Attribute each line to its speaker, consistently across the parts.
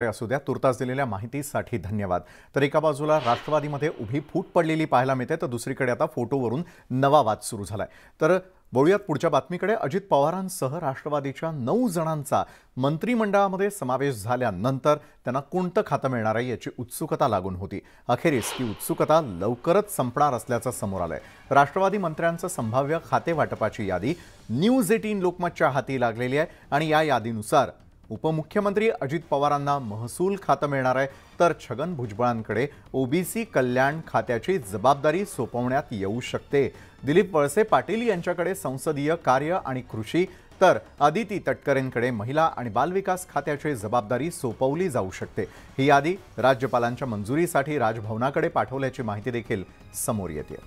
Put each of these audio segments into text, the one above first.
Speaker 1: असू द्या, तुर्तास दिलेल्या माहितीसाठी धन्यवाद। तर एका बाजूला राष्ट्रवादीमध्ये उभी फूट पडलेली पाहायला मिळते, तर दुसरीकडे आता फोटोवरून नवा वाद सुरू झालाय। तर वळूयात पुढच्या बातमीकडे। अजित पवारांसह राष्ट्रवादीच्या 9 जणांचा मंत्रिमंडळामध्ये समावेश झाल्यानंतर त्यांना कोणतं खातं मिळणार आहे याची उत्सुकता लागून होती। अखेरीस ही उत्सुकता लवकरच संपणार असल्याचं समोर आलंय। राष्ट्रवादी मंत्र्यांचं संभाव्य खाते वाटपाची यादी न्यूज 18 लोकमतच्या हाती लागलेली आहे आणि या यादीनुसार उपमुख्यमंत्री अजित पवारांना महसूल खातं मिळणार आहे, तर छगन भुजबळांकडे ओबीसी कल्याण खात्याची जबाबदारी सोपवण्यात येऊ शकते। दिलीप वळसे पाटील यांच्याकडे संसदीय कार्य आणि कृषी, तर अदिती तटकरेंकडे महिला आणि बालविकास खात्याची जबाबदारी सोपवली जाऊ शकते। ही यादी राज्यपालांच्या मंजुरीसाठी राजभवनाकडे पाठवल्याची माहिती देखील समोर येते।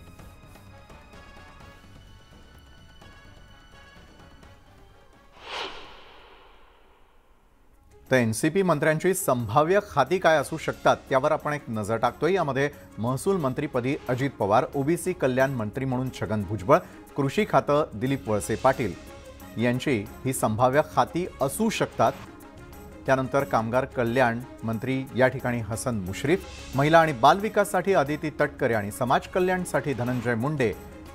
Speaker 1: तर एनसीपी मंत्र्यांची संभाव्य खाती काय असू शकतात त्यावर आपण एक नजर टाकतोय। यामध्ये महसूल मंत्रीपदी अजित पवार, ओबीसी कल्याण मंत्री म्हणून छगन भुजबळ, कृषी खातं दिलीप वळसे पाटील यांची ही संभाव्य खाती असू शकतात। त्यानंतर कामगार कल्याण मंत्री या ठिकाणी हसन मुश्रीफ, महिला आणि बालविकाससाठी अदिती तटकरे आणि समाज कल्याणसाठी धनंजय मुंडे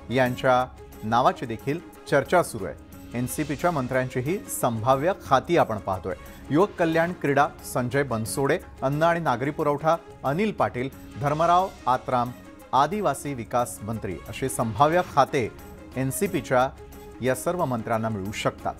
Speaker 1: यांच्या नावाची देखील चर्चा सुरू आहे। एनसीपीच्या मंत्र्यांची ही संभाव्य खाती आपण पाहतोय। युवक कल्याण क्रीडा संजय बनसोडे, अन्न आणि नागरी पुरवठा अनिल पाटील, धर्मराव आत्राम, आदिवासी विकास मंत्री असे संभाव्य खाते एनसीपीच्या या सर्व मंत्र्यांना मिळू शकतात।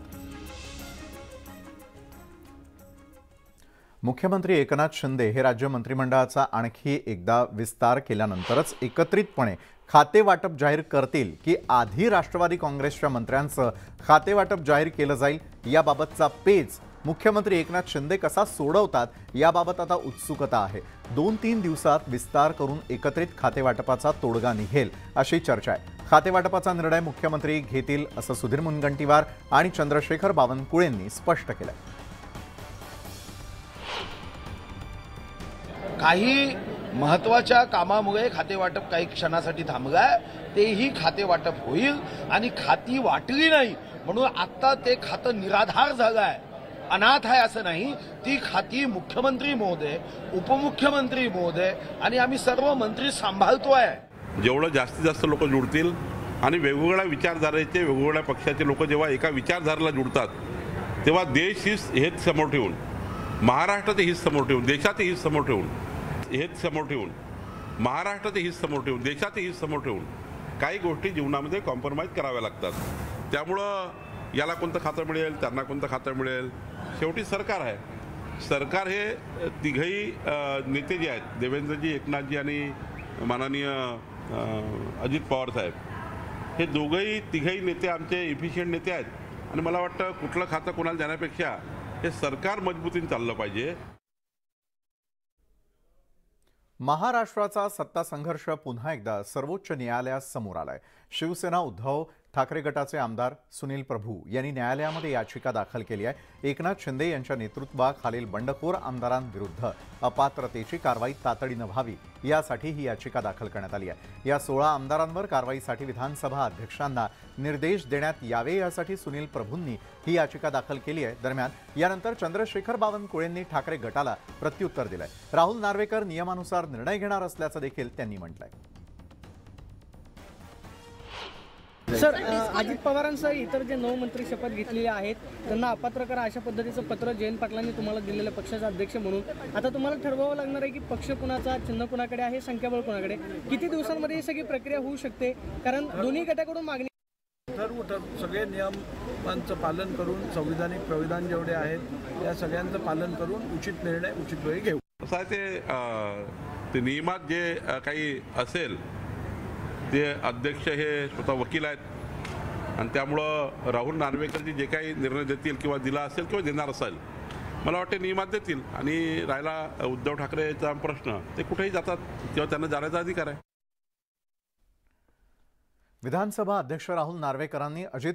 Speaker 1: मुख्यमंत्री एकनाथ शिंदे हे राज्य मंत्रिमंडळाचा आणखी एकदा विस्तार केल्यानंतरच एकत्रितपणे खाते वाटप जाहीर करतील की आधी राष्ट्रवादी काँग्रेसच्या मंत्र्यांचं खाते वाटप जाहीर केलं जाईल, याबाबतचा पेच मुख्यमंत्री एकनाथ शिंदे कसा सोडवतात याबाबत आता उत्सुकता आहे। 2-3 दिवसात विस्तार करून एकत्रित खाते वाटपाचा तोडगा निघेल अशी चर्चा आहे। खाते वाटपाचा निर्णय मुख्यमंत्री घेतील असं सुधीर मुनगंटीवार आणि चंद्रशेखर बावनकुळेंनी स्पष्ट केलंय।
Speaker 2: काही महत्त्वाच्या कामामुळे खाते वाटप काही क्षणासाठी थांबलाय, तेही खाते वाटप होईल आणि खाती वाटली नाही म्हणून आता ते खातं निराधार झालंय, अनाथ आहे असं नाही। ती खाती मुख्यमंत्री महोदय, उपमुख्यमंत्री महोदय आणि आम्ही सर्व मंत्री सांभाळतोय।
Speaker 3: जेवढं जास्तीत जास्त लोक जुळतील आणि वेगवेगळ्या विचारधारेचे वेगवेगळ्या पक्षाचे लोक जेव्हा एका विचारधारेला जुळतात, तेव्हा देश हेच समोर ठेवून, महाराष्ट्राचे हित समोर ठेवून, देशाचे हित समोर ठेवून, हेच समोर ठेवून, महाराष्ट्राचे हित समोर ठेवून, देशाचे हित समोर ठेवून काही गोष्टी जीवनामध्ये कॉम्प्रोमाइज कराव्या लागतात। त्यामुळं याला कोणतं खातं मिळेल, त्यांना कोणतं खातं मिळेल, शेवटी सरकार आहे। सरकार हे तिघही नेते जे आहेत, देवेंद्रजी, एकनाथजी आणि माननीय अजित पवार साहेब, हे दोघंही तिघही नेते आमचे इफिशियंट नेते आहेत आणि मला वाटतं कुठलं खातं कोणाला देण्यापेक्षा हे सरकार मजबूतीने चाललं पाहिजे।
Speaker 1: महाराष्ट्राचा सत्ता संघर्ष पुन्हा एकदा सर्वोच्च न्यायालयासमोर आलाय। शिवसेना उद्धव ठाकरे गटाचे आमदार सुनील प्रभू यांनी न्यायालयामध्ये याचिका दाखल केली आहे। एकनाथ शिंदे यांच्या नेतृत्वाखालील बंडखोर आमदारांविरुद्ध अपात्रतेची कारवाई तातडीनं व्हावी यासाठी ही याचिका दाखल करण्यात आली आहे। या 16 आमदारांवर कारवाईसाठी विधानसभा अध्यक्षांना निर्देश देण्यात यावे यासाठी सुनील प्रभूंनी ही याचिका दाखल केली आहे। दरम्यान यानंतर चंद्रशेखर बावनकुळेंनी ठाकरे गटाला प्रत्युत्तर दिलंय। राहुल नार्वेकर नियमानुसार निर्णय घेणार असल्याचं देखील त्यांनी म्हटलंय।
Speaker 4: सर, अजित पवारांसह इतर जे 9 मंत्री शपथ घेतलेले आहेत त्यांना अपात्र करा अशा पद्धतीचं पत्र जयंत पाटलांनी तुम्हाला दिलेलं पक्षाचा अध्यक्ष म्हणून। आता तुम्हाला ठरवावं लागणार आहे की पक्ष कुणाचा, चिन्ह कुणाकडे आहे, संख्याबळ कुणाकडे, किती दिवसांमध्ये ही सगळी प्रक्रिया होऊ शकते, कारण दोन्ही गटाकडून मागणी
Speaker 5: सगळे नियमांचं पालन करून, संविधानिक प्रविधान जेवढे आहेत त्या सगळ्यांचं पालन करून उचित निर्णय उचित वेळी घेऊ।
Speaker 3: असं आहे ते नियमात जे काही असेल ते अध्यक्ष हे स्वतः वकील आहेत आणि त्यामुळं राहुल नार्वेकरजी जे काही निर्णय देतील किंवा दिला असेल किंवा देणार असेल, मला वाटते नियमात देतील। आणि राहिला उद्धव ठाकरेचा प्रश्न, ते कुठेही जातात किंवा त्यांना जाण्याचा अधिकार आहे।
Speaker 1: विधानसभा अध्यक्ष राहुल नार्वेकरांनी अजित